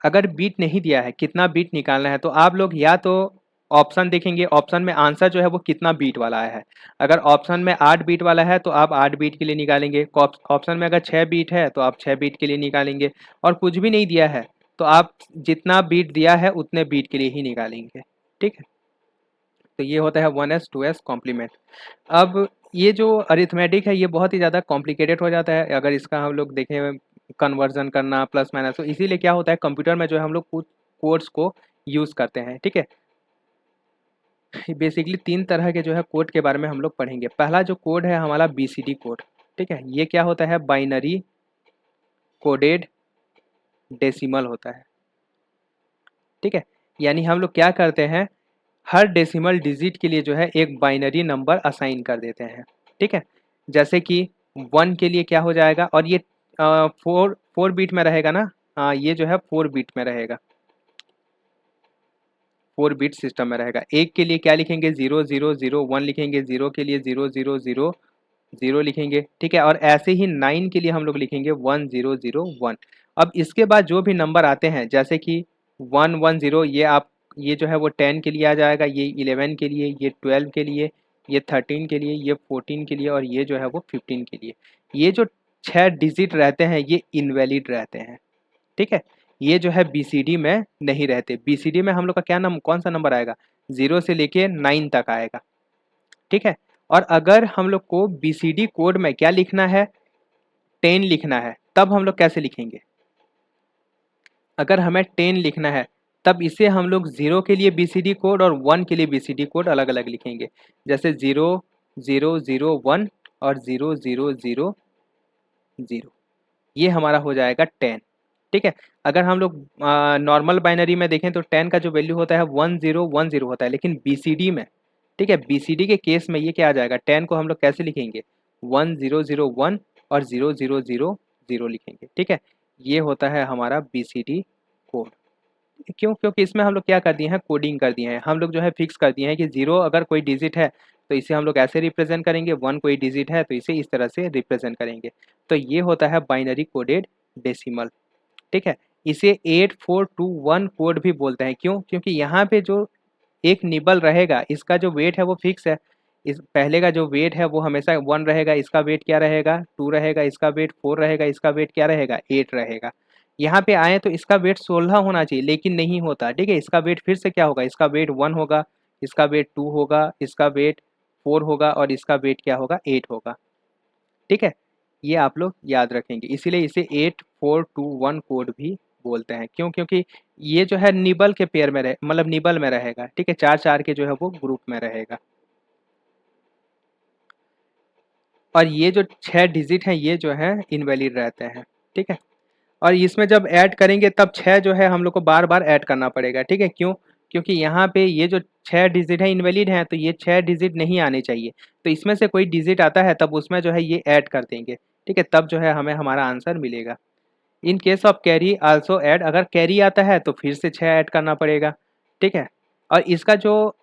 अगर बीट नहीं दिया है, कितना बीट निकालना है, तो आप लोग या तो ऑप्शन देखेंगे, ऑप्शन में आंसर जो है वो कितना बीट वाला आया है। अगर ऑप्शन में 8 बीट वाला है तो आप 8 बीट के लिए निकालेंगे, ऑप्शन में अगर 6 बीट है तो आप 6 बीट के लिए निकालेंगे, और कुछ भी नहीं दिया है तो आप जितना बीट दिया है उतने बीट के लिए ही निकालेंगे, ठीक है। तो ये होता है 1s 2s कॉम्प्लीमेंट। अब ये जो अरिथमेटिक है ये बहुत ही ज़्यादा कॉम्प्लिकेटेड हो जाता है अगर इसका हम लोग देखें कन्वर्जन करना प्लस माइनस, तो इसीलिए क्या होता है कंप्यूटर में जो है हम लोग कुछ कोड्स को यूज़ करते हैं, ठीक है। बेसिकली 3 तरह के जो है कोड के बारे में हम लोग पढ़ेंगे। पहला जो कोड है हमारा BCD कोड, ठीक है, ये क्या होता है, बाइनरी कोडेड डेसिमल होता है, ठीक है। यानी हम लोग क्या करते हैं, हर डेसिमल डिजिट के लिए जो है एक बाइनरी नंबर असाइन कर देते हैं, ठीक है। जैसे कि 1 के लिए क्या हो जाएगा, और ये 4 बीट में रहेगा ना, हाँ ये जो है 4 बीट में रहेगा, 4 बीट सिस्टम में रहेगा। एक के लिए क्या लिखेंगे, 0 0 0 1 लिखेंगे, 0 के लिए 0 0 0 0 लिखेंगे, ठीक है। और ऐसे ही 9 के लिए हम लोग लिखेंगे 1 0 0 1। अब इसके बाद जो भी नंबर आते हैं, जैसे कि 1 1 0, ये आप ये जो है वो 10 के लिए आ जाएगा, ये 11 के लिए, ये 12 के लिए, ये 13 के लिए, ये 14 के लिए, और ये जो है वो 15 के लिए। ये जो 6 डिजिट रहते हैं ये इनवैलिड रहते हैं, ठीक है। ये जो है BCD में नहीं रहते। BCD में हम लोग का क्या नंबर, कौन सा नंबर आएगा, 0 से लेके 9 तक आएगा, ठीक है। और अगर हम लोग को BCD कोड में क्या लिखना है, 10 लिखना है, तब हम लोग कैसे लिखेंगे, अगर हमें 10 लिखना है तब इसे हम लोग 0 के लिए BCD कोड और 1 के लिए BCD कोड अलग अलग लिखेंगे। जैसे 0 0 0 1 और 0 0 0 0, ये हमारा हो जाएगा 10, ठीक है। अगर हम लोग नॉर्मल बाइनरी में देखें तो 10 का जो वैल्यू होता है 1010 होता है, लेकिन BCD में, ठीक है, BCD के केस में ये क्या आ जाएगा, 10 को हम लोग कैसे लिखेंगे, 1001 और 0000 लिखेंगे, ठीक है। ये होता है हमारा BCD कोड। क्यों, क्योंकि इसमें हम लोग क्या कर दिए हैं, कोडिंग कर दिए हैं, हम लोग जो है फिक्स कर दिए हैं कि 0 अगर कोई डिजिट है तो इसे हम लोग ऐसे रिप्रेजेंट करेंगे, 1 कोई डिजिट है तो इसे इस तरह से रिप्रेजेंट करेंगे। तो ये होता है बाइनरी कोडेड डेसिमल, ठीक है। इसे 8421 कोड भी बोलते हैं, क्यों, क्योंकि यहाँ पे जो एक निबल रहेगा इसका जो वेट है वो फिक्स है। इस पहले का जो वेट है वो हमेशा 1 रहेगा, इसका वेट क्या रहेगा, 2 रहेगा, इसका वेट 4 रहेगा, इसका वेट क्या रहेगा, 8 रहेगा। यहाँ पे आए तो इसका वेट 16 होना चाहिए, लेकिन नहीं होता, ठीक है। इसका वेट फिर से क्या होगा, इसका वेट 1 होगा, इसका वेट 2 होगा, इसका वेट 4 होगा, और इसका वेट क्या होगा, 8 होगा, ठीक है। ये आप लोग याद रखेंगे, इसीलिए इसे 8421 कोड भी बोलते हैं। क्यों, क्योंकि ये जो है निबल के पेयर में रहे, मतलब निबल में रहेगा, ठीक है, 4 4 के जो है वो ग्रुप में रहेगा। और ये जो 6 डिजिट हैं ये जो है इनवैलिड रहते हैं, ठीक है। और इसमें जब ऐड करेंगे तब 6 जो है हम लोग को बार बार ऐड करना पड़ेगा, ठीक है। क्यों, क्योंकि यहाँ पे ये जो 6 डिजिट है इनवैलिड हैं, तो ये 6 डिजिट नहीं आने चाहिए। तो इसमें से कोई डिजिट आता है तब उसमें जो है ये ऐड कर देंगे, ठीक है, तब जो है हमें हमारा आंसर मिलेगा। In case of carry also add, अगर कैरी आता है तो फिर से 6 ऐड करना पड़ेगा, ठीक है। और इसका जो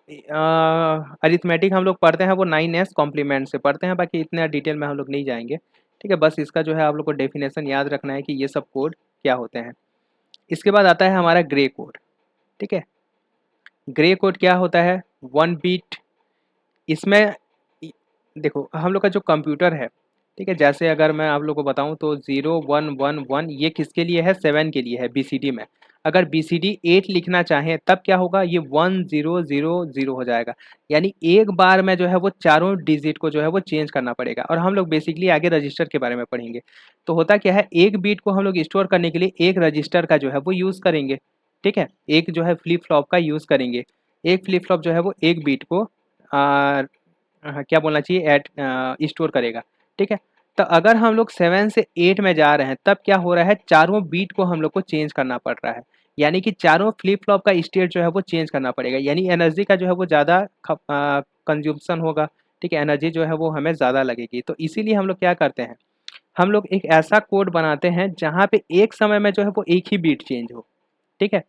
अरिथमेटिक हम लोग पढ़ते हैं वो 9s कॉम्प्लीमेंट से पढ़ते हैं, बाकी इतने डिटेल में हम लोग नहीं जाएंगे, ठीक है। बस इसका जो है आप लोग को डेफिनेशन याद रखना है कि ये सब कोड क्या होते हैं। इसके बाद आता है हमारा ग्रे कोड, ठीक है। ग्रे कोड क्या होता है? 1 बीट। इसमें देखो हम लोग का जो कंप्यूटर है, ठीक है, जैसे अगर मैं आप लोग को बताऊं तो 0 1 1 1 ये किसके लिए है? 7 के लिए है बीसीडी में। अगर बीसीडी 8 लिखना चाहें तब क्या होगा? ये 1000 हो जाएगा। यानी एक बार में जो है वो चारों डिजिट को जो है वो चेंज करना पड़ेगा। और हम लोग बेसिकली आगे रजिस्टर के बारे में पढ़ेंगे। तो होता क्या है, एक बीट को हम लोग स्टोर करने के लिए एक रजिस्टर का जो है वो यूज़ करेंगे, ठीक है। एक जो है फ्लिप फ्लॉप का यूज़ करेंगे। एक फ्लिप फ्लॉप जो है वो एक बीट को क्या बोलना चाहिए, ऐड स्टोर करेगा, ठीक है। तो अगर हम लोग 7 से 8 में जा रहे हैं तब क्या हो रहा है, चारों बीट को हम लोग को चेंज करना पड़ रहा है। यानी कि चारों फ्लिप फ्लॉप का स्टेट जो है वो चेंज करना पड़ेगा, यानी एनर्जी का जो है वो ज़्यादा कंज्यूमशन होगा, ठीक है, एनर्जी जो है वो हमें ज़्यादा लगेगी। तो इसीलिए हम लोग क्या करते हैं, हम लोग एक ऐसा कोड बनाते हैं जहाँ पे एक समय में जो है वो एक ही बीट चेंज हो, ठीक है।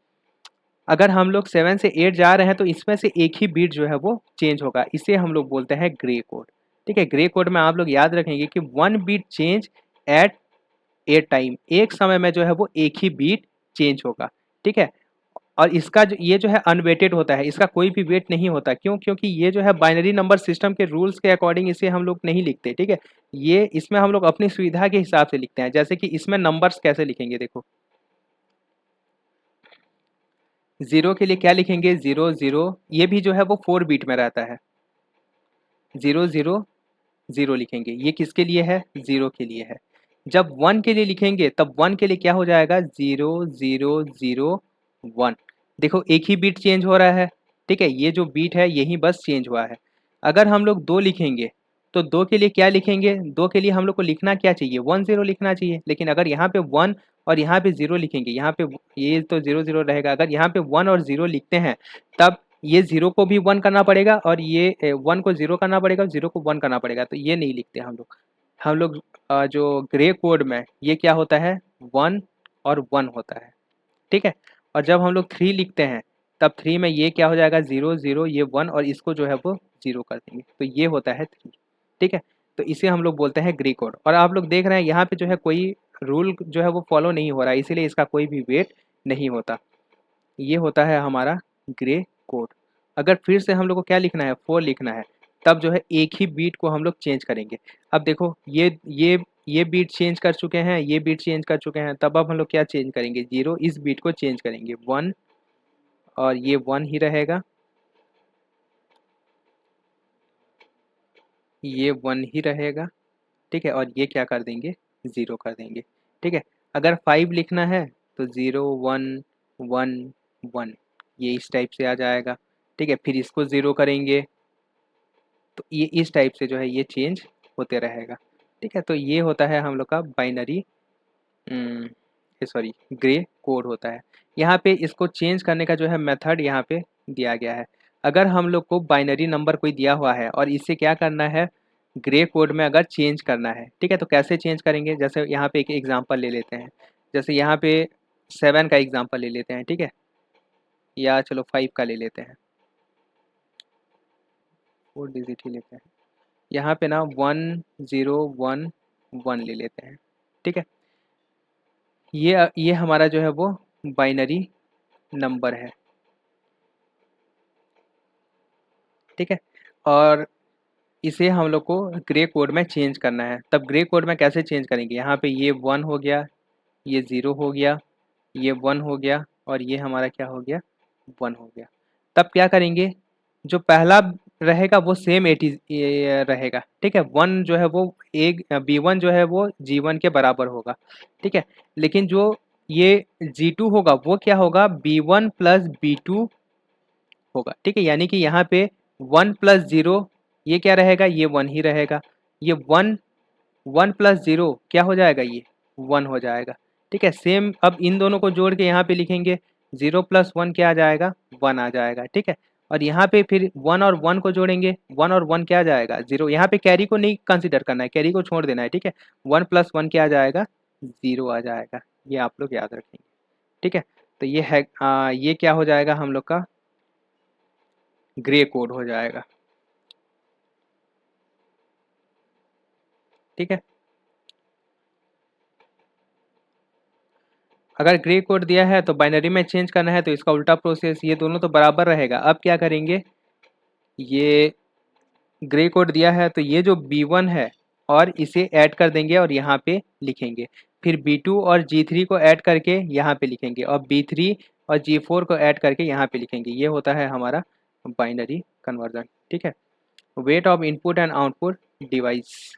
अगर हम लोग 7 से 8 जा रहे हैं तो इसमें से एक ही बीट जो है वो चेंज होगा, इसे हम लोग बोलते हैं ग्रे कोड, ठीक है। ग्रे कोड में आप लोग याद रखेंगे कि 1 beat change at a time, एक समय में जो है वो एक ही बीट चेंज होगा, ठीक है। और इसका जो ये जो है अनवेटेड होता है, इसका कोई भी वेट नहीं होता। क्यों? क्योंकि ये जो है बाइनरी नंबर सिस्टम के रूल्स के अकॉर्डिंग इसे हम लोग नहीं लिखते, ठीक है। ये इसमें हम लोग अपनी सुविधा के हिसाब से लिखते हैं। जैसे कि इसमें नंबर्स कैसे लिखेंगे, देखो 0 के लिए क्या लिखेंगे, 00, ये भी जो है वो 4 बीट में रहता है, 000 लिखेंगे। ये किसके लिए है? 0 के लिए है। जब 1 के लिए लिखेंगे तब 1 के लिए क्या हो जाएगा, 0001। देखो एक ही बीट चेंज हो रहा है, ठीक है, ये जो बीट है यही बस चेंज हुआ है। अगर हम लोग 2 लिखेंगे तो 2 के लिए क्या लिखेंगे, 2 के लिए हम लोग को लिखना क्या चाहिए, 10 लिखना चाहिए। लेकिन अगर यहाँ पे 1 और यहाँ पे 0 लिखेंगे, यहाँ पे ये तो 00 रहेगा, अगर यहाँ पे 1 और 0 लिखते हैं तब ये 0 को भी 1 करना पड़ेगा और ये 1 को 0 करना पड़ेगा और 0 को 1 करना पड़ेगा। तो ये नहीं लिखते हम लोग। हम लोग जो ग्रे कोड में ये क्या होता है, 1 और 1 होता है, ठीक है। और जब हम लोग 3 लिखते हैं तब 3 में ये क्या हो जाएगा, 00, ये 1 और इसको जो है वो 0 कर देंगे, तो ये होता है 3, ठीक है। तो इसे हम लोग बोलते हैं ग्रे कोड। और आप लोग देख रहे हैं यहाँ पे जो है कोई रूल जो है वो फॉलो नहीं हो रहा है, इसीलिए इसका कोई भी वेट नहीं होता। ये होता है हमारा ग्रे कोड। अगर फिर से हम लोग को क्या लिखना है, 4 लिखना है, तब जो है एक ही बीट को हम लोग चेंज करेंगे। अब देखो ये बीट चेंज कर चुके हैं, ये बीट चेंज कर चुके हैं, तब अब हम लोग क्या चेंज करेंगे, 0, इस बीट को चेंज करेंगे 1 और ये 1 ही रहेगा, ये 1 ही रहेगा, ठीक है। और ये क्या कर देंगे, 0 कर देंगे, ठीक है। अगर 5 लिखना है तो 0 1 1 1, ये इस टाइप से आ जाएगा, ठीक है। फिर इसको 0 करेंगे तो ये इस टाइप से जो है ये चेंज होते रहेगा, ठीक है। तो ये होता है हम लोग का बाइनरी सॉरी ग्रे कोड होता है। यहाँ पे इसको चेंज करने का जो है मेथड यहाँ पे दिया गया है। अगर हम लोग को बाइनरी नंबर कोई दिया हुआ है और इसे क्या करना है, ग्रे कोड में अगर चेंज करना है, ठीक है, तो कैसे चेंज करेंगे, जैसे यहाँ पे एक एग्जांपल ले लेते हैं। जैसे यहाँ पे 7 का एग्जांपल ले लेते हैं, ठीक है, या चलो 5 का ले लेते हैं, 4 डिजिट ही लेते हैं। यहाँ पे ना 1011 ले लेते हैं, ठीक है। ये हमारा जो है वो बाइनरी नंबर है, ठीक है। और इसे हम लोग को ग्रे कोड में चेंज करना है। तब ग्रे कोड में कैसे चेंज करेंगे, यहाँ पे ये 1 हो गया, ये 0 हो गया, ये 1 हो गया और ये हमारा क्या हो गया, 1 हो गया। तब क्या करेंगे, जो पहला रहेगा वो सेम 80 रहेगा, ठीक है। 1 जो है वो एक B1 जो है वो G1 के बराबर होगा, ठीक है। लेकिन जो ये G2 होगा वो क्या होगा, B1 प्लस B2 होगा, ठीक है। यानी कि यहाँ पे 1 प्लस 0 ये क्या रहेगा, ये 1 ही रहेगा। ये 1 1 प्लस 0 क्या हो जाएगा, ये 1 हो जाएगा, ठीक है। सेम अब इन दोनों को जोड़ के यहाँ पे लिखेंगे 0 + 1 क्या आ जाएगा, 1 आ जाएगा, ठीक है। और यहाँ पे फिर 1 और 1 को जोड़ेंगे, 1 और 1 क्या आ जाएगा, 0। यहाँ पे कैरी को नहीं कंसीडर करना है, कैरी को छोड़ देना है, ठीक है। 1 + 1 क्या आ जाएगा, 0 आ जाएगा, ये आप लोग याद रखेंगे, ठीक है। तो ये है ये क्या हो जाएगा हम लोग का ग्रे कोड हो जाएगा, ठीक है। अगर ग्रे कोड दिया है तो बाइनरी में चेंज करना है तो इसका उल्टा प्रोसेस, ये दोनों तो बराबर रहेगा। अब क्या करेंगे, ये ग्रे कोड दिया है तो ये जो B1 है और इसे ऐड कर देंगे और यहाँ पे लिखेंगे, फिर B2 और G3 को ऐड करके यहाँ पे लिखेंगे और B3 और G4 को ऐड करके यहाँ पे लिखेंगे। ये होता है हमारा बाइनरी कन्वर्जन, ठीक है। Weight of input and output device.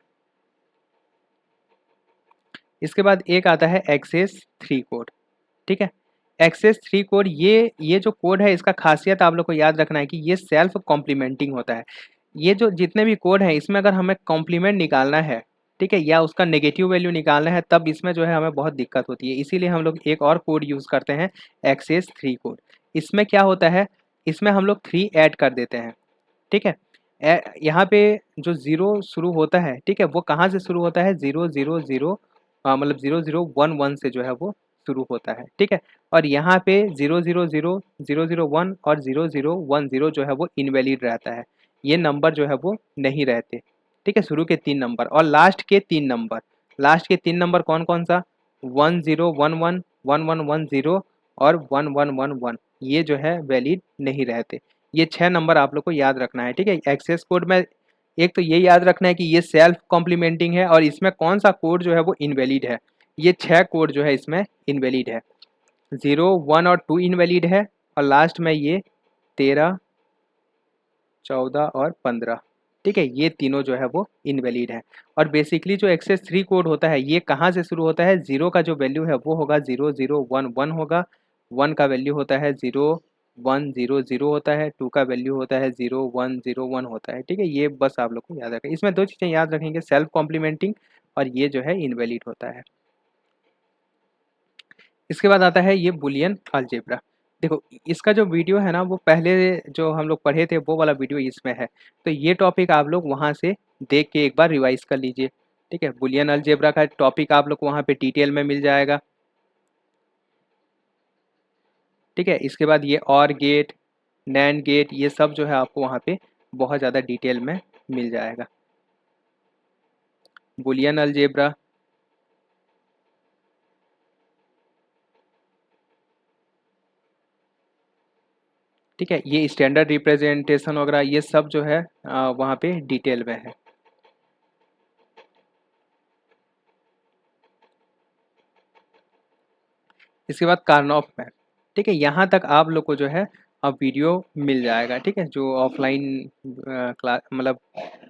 इसके बाद एक आता है एक्सेस 3 कोड, ठीक है। एक्सेस 3 कोड, ये जो कोड है इसका खासियत आप लोग को याद रखना है कि ये सेल्फ कॉम्प्लीमेंटिंग होता है। ये जो जितने भी कोड हैं इसमें अगर हमें कॉम्प्लीमेंट निकालना है, ठीक है, या उसका नेगेटिव वैल्यू निकालना है, तब इसमें जो है हमें बहुत दिक्कत होती है। इसीलिए हम लोग एक और कोड यूज़ करते हैं, एक्सेस 3 कोड। इसमें क्या होता है, इसमें हम लोग 3 ऐड कर देते हैं, ठीक है। यहाँ पे जो ज़ीरो शुरू होता है, ठीक है, वो कहाँ से शुरू होता है, 0 0 0 मतलब 0 0 1 1 से जो है वो शुरू होता है, ठीक है। और यहाँ पे 0 0 0 0 0 1 और 0 0 1 0 जो है वो इनवैलिड रहता है, ये नंबर जो है वो नहीं रहते, ठीक है। शुरू के 3 नंबर और लास्ट के 3 नंबर, लास्ट के 3 नंबर कौन कौन सा, 1011 1110 और 1111, ये जो है वैलिड नहीं रहते। ये 6 नंबर आप लोग को याद रखना है, ठीक है। एक्सेस कोड में एक तो ये याद रखना है कि ये सेल्फ कॉम्प्लीमेंटिंग है और इसमें कौन सा कोड जो है वो इनवैलिड है। ये 6 कोड जो है इसमें इनवैलिड है, 0 1 और 2 इनवैलिड है और लास्ट में ये 13 14 और 15, ठीक है, ये तीनों जो है वो इनवैलिड है। और बेसिकली जो एक्सेस 3 कोड होता है ये कहाँ से शुरू होता है, 0 का जो वैल्यू है वो होगा 0011 होगा, 1 का वैल्यू होता है 0100 होता है, 2 का वैल्यू होता है 0101 होता है, ठीक है। ये बस आप लोग को याद रखें, इसमें 2 चीज़ें याद रखेंगे, सेल्फ कॉम्प्लीमेंटिंग और ये जो है इनवैलिड होता है। इसके बाद आता है ये बुलियन अलजेब्रा। देखो इसका जो वीडियो है ना वो पहले जो हम लोग पढ़े थे वो वाला वीडियो इसमें है, तो ये टॉपिक आप लोग वहाँ से देख के एक बार रिवाइज कर लीजिए, ठीक है। बुलियन अलजेब्रा का टॉपिक आप लोग को वहाँ पे डिटेल में मिल जाएगा, ठीक है। इसके बाद ये और गेट, नैंड गेट, ये सब जो है आपको वहाँ पे बहुत ज़्यादा डिटेल में मिल जाएगा। बुलियन अलजेब्रा, ठीक है, ये स्टैंडर्ड रिप्रेजेंटेशन वगैरह ये सब जो है वहाँ पे डिटेल में है। इसके बाद कार्नॉफ मैप, ठीक है, यहाँ तक आप लोग को जो है अब वीडियो मिल जाएगा, ठीक है। जो ऑफलाइन क्लास मतलब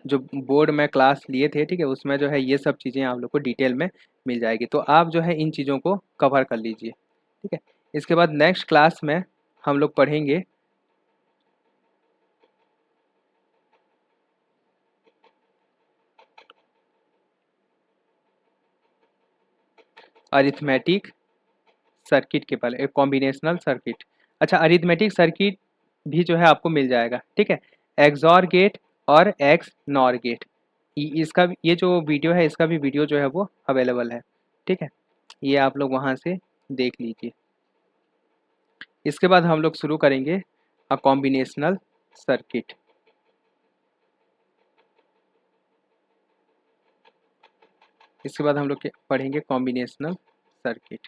जो बोर्ड में क्लास लिए थे, ठीक है, उसमें जो है ये सब चीज़ें आप लोग को डिटेल में मिल जाएगी, तो आप जो है इन चीज़ों को कवर कर लीजिए, ठीक है। इसके बाद नेक्स्ट क्लास में हम लोग पढ़ेंगे अरिथमेटिक सर्किट के पहले एक कॉम्बिनेशनल सर्किट। अच्छा, अरिथमेटिक सर्किट भी जो है आपको मिल जाएगा, ठीक है। एक्सॉर गेट और एक्स नॉर गेट, इसका ये जो वीडियो है इसका भी वीडियो जो है वो अवेलेबल है, ठीक है। ये आप लोग वहाँ से देख लीजिए। इसके बाद हम लोग शुरू करेंगे अ कॉम्बिनेशनल सर्किट। इसके बाद हम लोग पढ़ेंगे कॉम्बिनेशनल सर्किट।